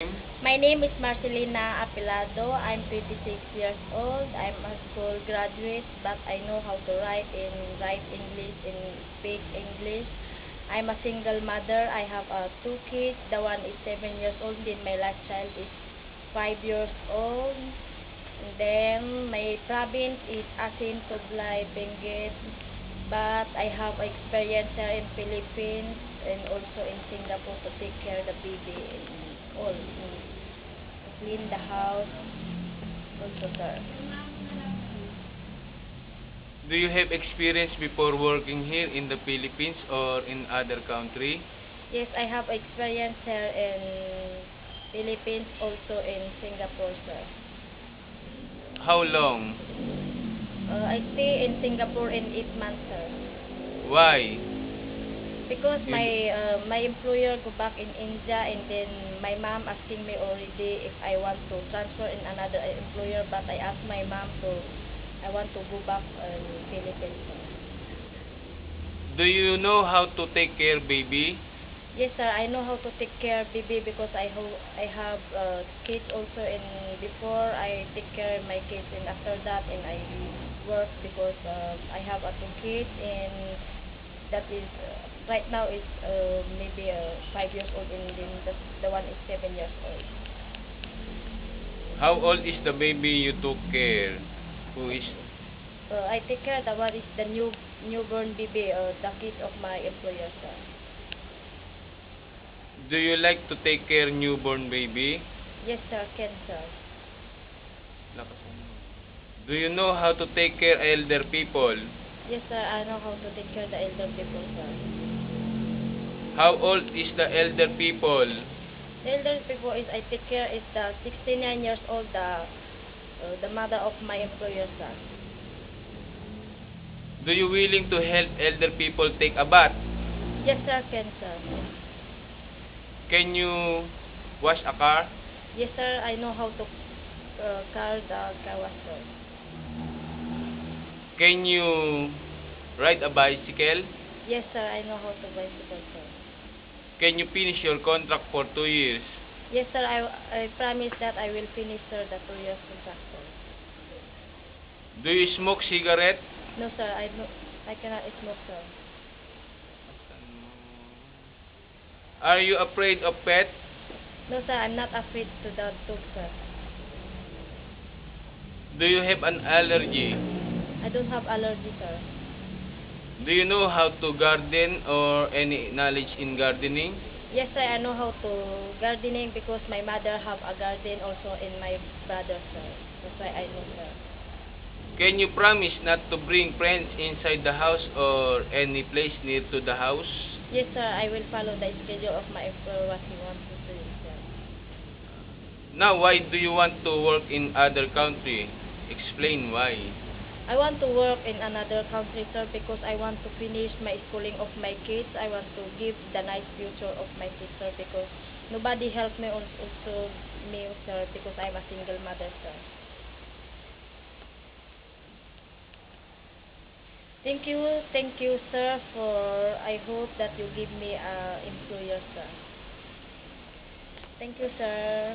My name is Marcelina Apilado. I'm 26 years old. I'm a school graduate, but I know how to write English and speak English. I'm a single mother. I have two kids. The one is 7 years old, then my last child is 5 years old. And then my province is Asin, Sublay, Benguet. But I have experience here in Philippines and also in Singapore to take care of the baby and all. Clean the house also, sir. Do you have experience before working here in the Philippines or in other country? Yes, I have experience here in Philippines, also in Singapore, sir. How long? I stay in Singapore in 8 months, sir. Why? Because You my employer go back in India, and then my mom asking me already if I want to transfer in another employer, but I asked my mom to I want to go back in Philippines, sir. do you know how to take care baby? Yes, sir. I know how to take care of baby because I have kids also. And before I take care of my kids, and after that, and I work because I have two kids, and that is right now is maybe 5 years old, and then the one is 7 years old. How old is the baby you took care? Who is I take care the one is the newborn baby, the kid of my employer, sir. Do you like to take care newborn baby? Yes, sir. Can, sir. Do you know how to take care elder people? Yes, sir. I know how to take care the elder people, sir. How old is the elder people? The elder people is I take care is the 69 years old, the mother of my employer, sir. Do you willing to help elder people take a bath? Yes, sir. Can, sir. Can you wash a car? Yes, sir. I know how to car the car wash, sir. Can you ride a bicycle? Yes, sir. I know how to bicycle, sir. Can you finish your contract for 2 years? Yes, sir. I promise that I will finish, sir, the 2 years contract, sir. Do you smoke cigarette? No, sir. I cannot smoke, sir. Are you afraid of pet? No, sir. I'm not afraid to the dog, sir. Do you have an allergy? I don't have allergy, sir. Do you know how to garden or any knowledge in gardening? Yes, sir. I know how to gardening because my mother have a garden also in my brother, sir. That's why I know, sir. Can you promise not to bring friends inside the house or any place near to the house? Yes, sir. I will follow the schedule of my employer what he wants me to do, sir. Now, why do you want to work in other country? Explain why. I want to work in another country, sir, because I want to finish my schooling of my kids. I want to give the nice future of my kids, sir, because nobody helped me also me, sir, because I'm a single mother, sir. Thank you, sir, for I hope that you give me a employer, sir. Thank you, sir.